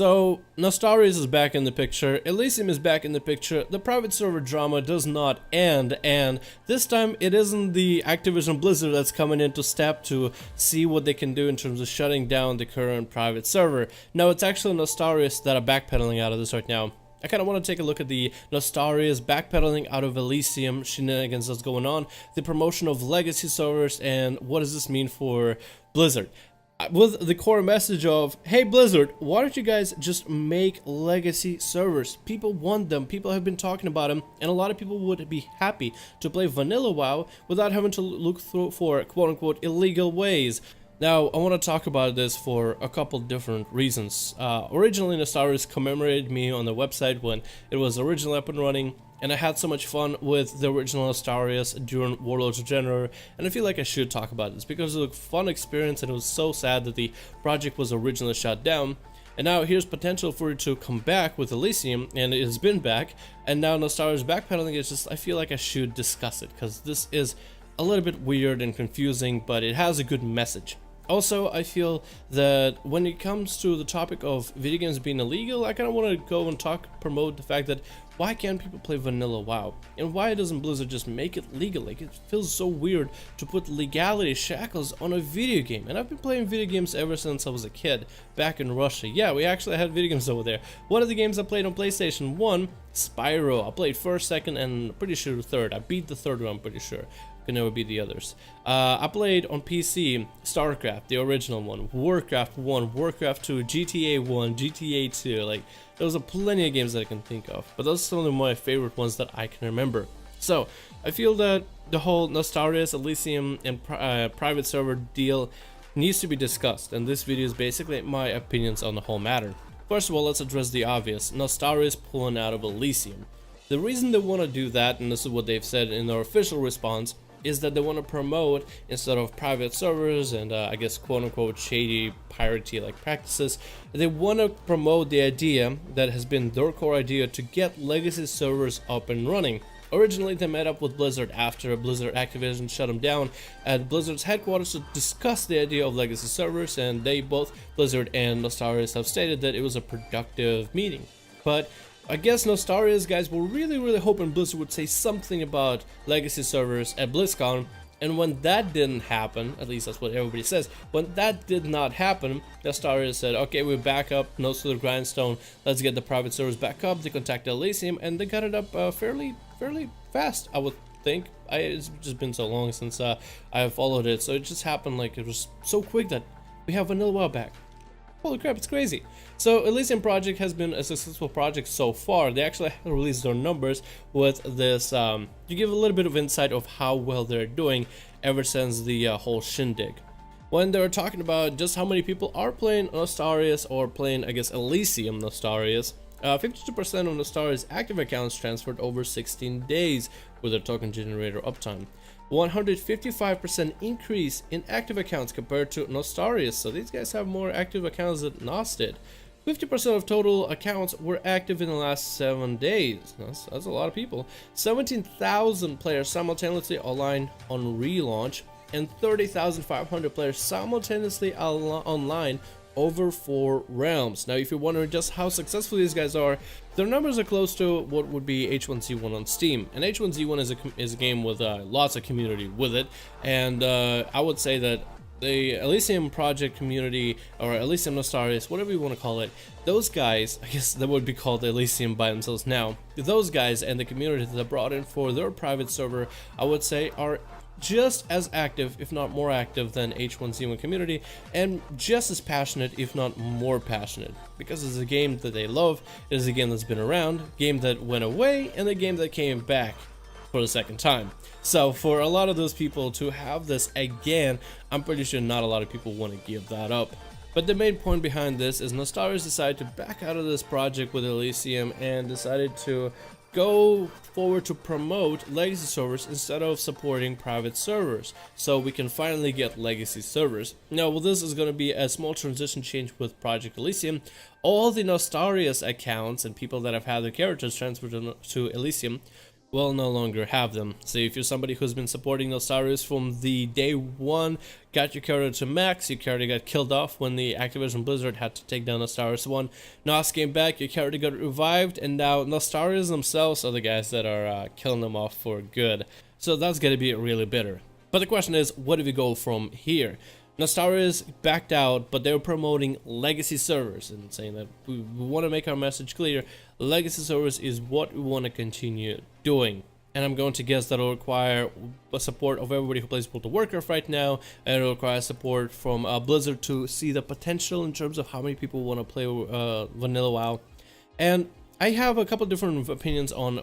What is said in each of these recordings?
So, Nostalrius is back in the picture, Elisium is back in the picture, the private server drama does not end, and this time it isn't the Activision Blizzard that's coming into step to see what they can do in terms of shutting down the current private server. No, it's actually Nostalrius that are backpedaling out of this right now. I kind of want to take a look at the Nostalrius backpedaling out of Elisium shenanigans that's going on, the promotion of legacy servers, and what does this mean for Blizzard. With the core message of, hey Blizzard, why don't you guys just make legacy servers? People want them, people have been talking about them, and a lot of people would be happy to play vanilla WoW without having to look through for quote-unquote illegal ways. Now, I want to talk about this for a couple different reasons. Originally, Nostalrius commemorated me on the website when it was originally up and running, and I had so much fun with the original Nostalrius during Warlords of General, and I feel like I should talk about this because it was a fun experience and it was so sad that the project was originally shut down. And now here's potential for it to come back with Elisium, and it has been back, and now Nostalrius backpedaling. It's just, I feel like I should discuss it because this is a little bit weird and confusing, but it has a good message. Also, I feel that when it comes to the topic of video games being illegal, I kind of want to go and promote the fact that why can't people play vanilla WoW? And why doesn't Blizzard just make it legal? Like, it feels so weird to put legality shackles on a video game. And I've been playing video games ever since I was a kid, back in Russia. Yeah, we actually had video games over there. One of the games I played on PlayStation 1, Spyro. I played first, second, and pretty sure third. I beat the third one, I'm pretty sure. Could never beat the others. I played on PC StarCraft, the original one, Warcraft 1, Warcraft 2, GTA 1, GTA 2. Like, there was plenty of games that I can think of, but those are some of my favorite ones that I can remember. So I feel that the whole Nostalrius, Elisium, and private server deal needs to be discussed, and this video is basically my opinions on the whole matter. First of all, let's address the obvious: Nostalrius pulling out of Elisium. The reason they want to do that, and this is what they've said in their official response, is that they want to promote, instead of private servers and I guess quote-unquote shady piratey like practices, they want to promote the idea that has been their core idea to get legacy servers up and running. Originally, they met up with Blizzard after Blizzard Activision shut them down at Blizzard's headquarters to discuss the idea of legacy servers, and they both, Blizzard and Nostalrius, have stated that it was a productive meeting. But I guess Nostalrius guys were really hoping Blizzard would say something about legacy servers at BlizzCon, and when that didn't happen, at least that's what everybody says, when that did not happen, Nostalrius said, okay, we're back up, nose to the grindstone, let's get the private servers back up. They contacted Elisium, and they got it up fairly fast, I would think. It's just been so long since I have followed it, so it just happened like it was so quick that we have vanilla WoW back. Holy crap, it's crazy. So Elisium project has been a successful project so far. They actually released their numbers with this to give a little bit of insight of how well they're doing ever since the whole shindig. When they were talking about just how many people are playing Nostalrius or playing, I guess, Elisium Nostalrius, 52% of Nostalrius active accounts transferred over 16 days with their token generator uptime. 155% increase in active accounts compared to Nostalrius, so these guys have more active accounts than Nost did. 50% of total accounts were active in the last 7 days. That's a lot of people. 17,000 players simultaneously online on relaunch, and 30,500 players simultaneously online over 4 realms. Now, if you're wondering just how successful these guys are, their numbers are close to what would be H1Z1 on Steam. And H1Z1 is a game with lots of community with it, and I would say that the Elisium project community, or Elisium Nostalrius, whatever you want to call it, those guys, I guess they would be called Elisium by themselves now, those guys and the community that they brought in for their private server, I would say are just as active, if not more active, than H1Z1 community, and just as passionate, if not more passionate, because it's a game that they love. It is a game that's been around, a game that went away, and a game that came back for the second time. So for a lot of those people to have this again, I'm pretty sure not a lot of people want to give that up. But the main point behind this is Nostalrius decided to back out of this project with Elisium and decided to go forward to promote legacy servers instead of supporting private servers, so we can finally get legacy servers. Now, well, this is going to be a small transition change with Project Elisium. All the Nostalrius accounts and people that have had their characters transferred to Elisium will no longer have them. So if you're somebody who's been supporting Nostalrius from the day one, got your character to max, your character got killed off when the Activision Blizzard had to take down Nostalrius 1, Nost came back, your character got revived, and now Nostalrius themselves are the guys that are killing them off for good. So that's gonna be really bitter. But the question is, what do we go from here? Nostalrius backed out, but they were promoting legacy servers and saying that we want to make our message clear. Legacy servers is what we want to continue doing. And I'm going to guess that will require support of everybody who plays World of Warcraft right now, and it will require support from Blizzard to see the potential in terms of how many people want to play Vanilla WoW. And I have a couple different opinions on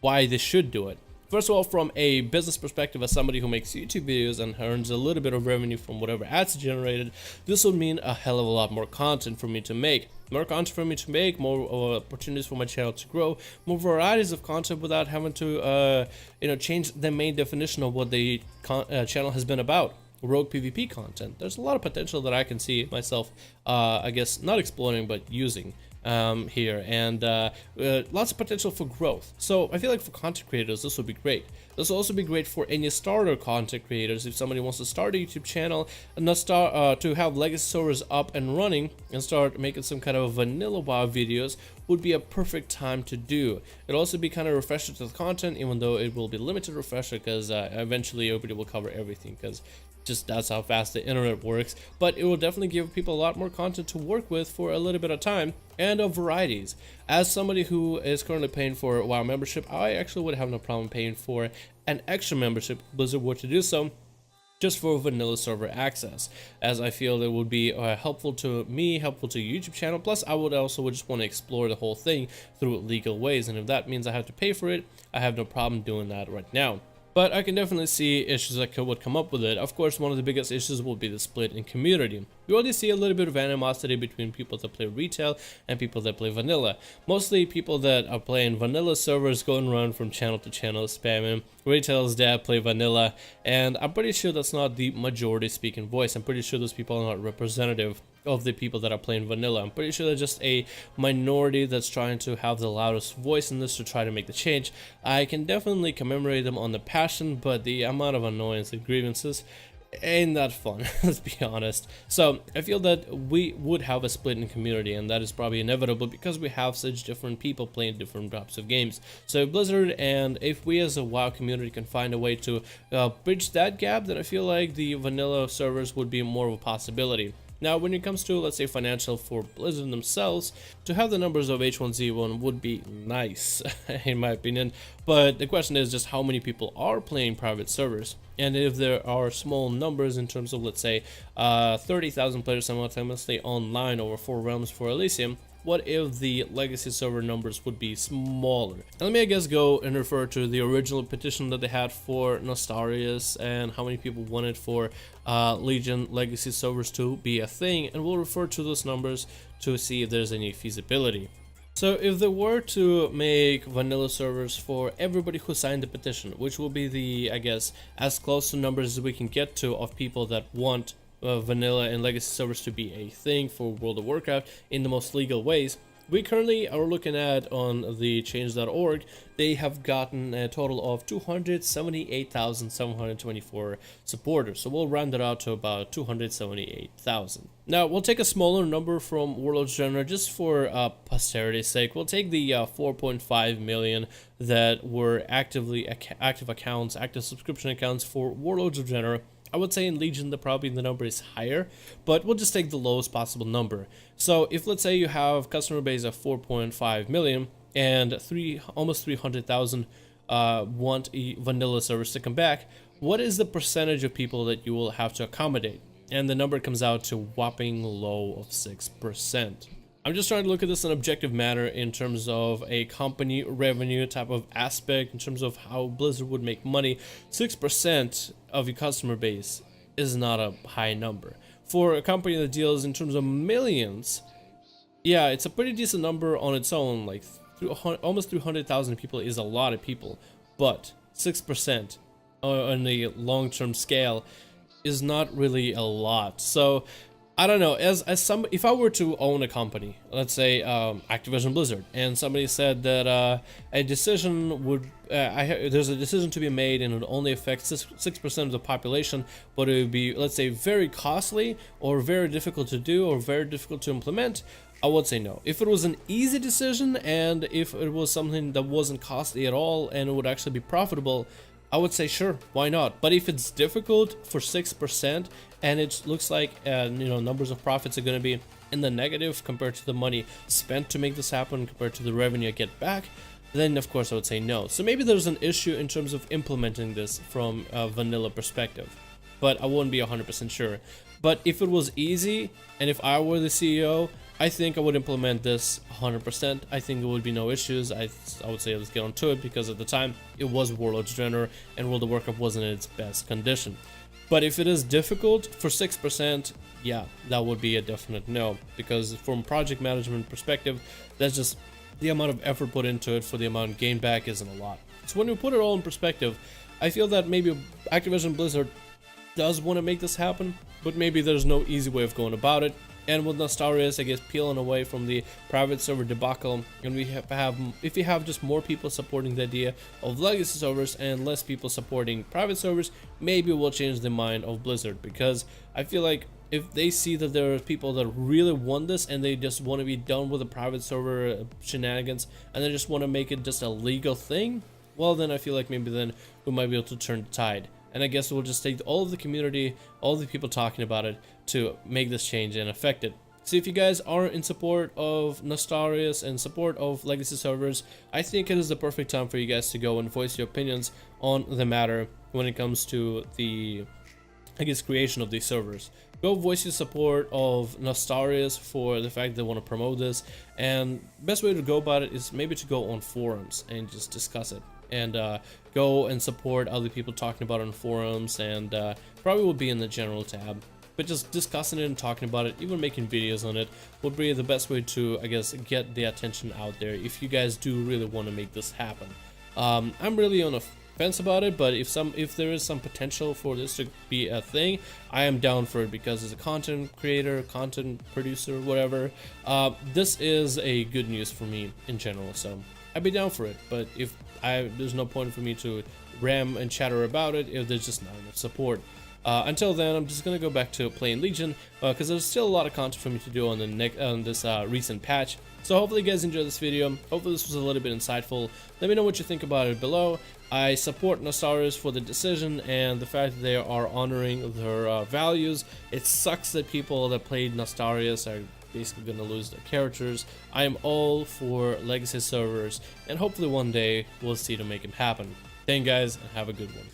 why they should do it. First of all, from a business perspective, as somebody who makes YouTube videos and earns a little bit of revenue from whatever ads generated, this would mean a hell of a lot more content for me to make. More content for me to make, more opportunities for my channel to grow, more varieties of content without having to, change the main definition of what the channel has been about. Rogue PvP content. There's a lot of potential that I can see myself, I guess, not exploring, but using here, and lots of potential for growth. So I feel like for content creators, this would be great. This will also be great for any starter content creators. If somebody wants to start a YouTube channel and not start to have legacy servers up and running and start making some kind of vanilla WoW videos, would be a perfect time to do. It'll also be kind of refresher to the content, even though it will be limited refresher, because eventually everybody will cover everything, because just that's how fast the internet works. But it will definitely give people a lot more content to work with for a little bit of time, and of varieties. As somebody who is currently paying for WoW membership, I actually would have no problem paying for an extra membership if Blizzard were to do so, just for vanilla server access, as I feel it would be helpful to me, helpful to YouTube channel. Plus I would also just want to explore the whole thing through legal ways, and if that means I have to pay for it, I have no problem doing that right now. But I can definitely see issues that would come up with it. Of course, one of the biggest issues will be the split in community. We already see a little bit of animosity between people that play retail and people that play vanilla. Mostly people that are playing vanilla servers going around from channel to channel spamming. Retail's dad play vanilla, and I'm pretty sure that's not the majority speaking voice. I'm pretty sure those people are not representative of the people that are playing vanilla. I'm pretty sure they're just a minority that's trying to have the loudest voice in this to try to make the change. I can definitely commemorate them on the passion, but the amount of annoyance and grievances ain't that fun, let's be honest. So I feel that we would have a split in community, and that is probably inevitable because we have such different people playing different types of games. So if Blizzard and if we as a WoW community can find a way to bridge that gap, then I feel like the vanilla servers would be more of a possibility. Now, when it comes to, let's say, financial for Blizzard themselves, to have the numbers of H1Z1 would be nice, in my opinion. But the question is just how many people are playing private servers. And if there are small numbers in terms of, let's say, 30,000 players simultaneously online over 4 realms for Elisium, what if the legacy server numbers would be smaller? And let me, I guess, go and refer to the original petition that they had for Nostalrius and how many people wanted for Legion legacy servers to be a thing, and we'll refer to those numbers to see if there's any feasibility. So if they were to make vanilla servers for everybody who signed the petition, which will be the, I guess, as close to numbers as we can get to of people that want vanilla and legacy servers to be a thing for World of Warcraft in the most legal ways, we currently are looking at, on the change.org, they have gotten a total of 278,724 supporters. So we'll round it out to about 278,000. Now we'll take a smaller number from Warlords Genre just for posterity's sake. We'll take the 4.5 million that were active accounts, active subscription accounts for Warlords of Genre. I would say in Legion probably the number is higher, but we'll just take the lowest possible number. So if, let's say, you have customer base of 4.5 million and almost 300,000 want vanilla servers to come back, what is the percentage of people that you will have to accommodate? And the number comes out to a whopping low of 6%. I'm just trying to look at this in an objective manner in terms of a company revenue type of aspect, in terms of how Blizzard would make money. 6% of your customer base is not a high number. For a company that deals in terms of millions, yeah, it's a pretty decent number on its own. Like almost 300,000 people is a lot of people, but 6% on a long-term scale is not really a lot. So I don't know, as some, if I were to own a company, let's say Activision Blizzard, and somebody said that a decision would, there's a decision to be made and it would only affect 6% of the population, but it would be, let's say, very costly or very difficult to do or very difficult to implement, I would say no. If it was an easy decision and if it was something that wasn't costly at all and it would actually be profitable, I would say sure, why not? But if it's difficult for 6% and it looks like numbers of profits are going to be in the negative compared to the money spent to make this happen compared to the revenue I get back, then of course I would say no. So maybe there's an issue in terms of implementing this from a vanilla perspective, but I wouldn't be 100% sure. But if it was easy and if I were the CEO, I think I would implement this 100%. I think there would be no issues. I would say let's get on to it, because at the time it was Warlords Draenor and World of Warcraft wasn't in its best condition. But if it is difficult for 6%, yeah, that would be a definite no, because from project management perspective, that's just the amount of effort put into it for the amount gained back isn't a lot. So when we put it all in perspective, I feel that maybe Activision Blizzard does want to make this happen, but maybe there's no easy way of going about it. And with Nostalrius, I guess, peeling away from the private server debacle, and if we have just more people supporting the idea of legacy servers and less people supporting private servers, maybe we'll change the mind of Blizzard, because I feel like if they see that there are people that really want this and they just want to be done with the private server shenanigans and they just want to make it just a legal thing, well then I feel like maybe then we might be able to turn the tide. And I guess we'll just take all of the community, all the people talking about it, to make this change and affect it. So if you guys are in support of Nostalrius and support of legacy servers, I think it is the perfect time for you guys to go and voice your opinions on the matter when it comes to the, I guess, creation of these servers. Go voice your support of Nostalrius for the fact they want to promote this, and best way to go about it is maybe to go on forums and just discuss it. And go and support other people talking about it on forums, and probably will be in the general tab. But just discussing it and talking about it, even making videos on it, would be the best way to, I guess, get the attention out there if you guys do really want to make this happen. I'm really on a fence about it, but if there is some potential for this to be a thing, I am down for it, because as a content creator, content producer, whatever, this is a good news for me in general, so I'd be down for it. But if there's no point for me to ram and chatter about it if there's just not enough support. Until then, I'm just gonna go back to playing Legion, because there's still a lot of content for me to do on this recent patch. So hopefully you guys enjoyed this video. Hopefully this was a little bit insightful. Let me know what you think about it below. I support Nostalrius for the decision and the fact that they are honoring their values. It sucks that people that played Nostalrius are basically gonna lose their characters. I am all for legacy servers, and hopefully one day we'll see to make it happen. Thank you guys, and have a good one.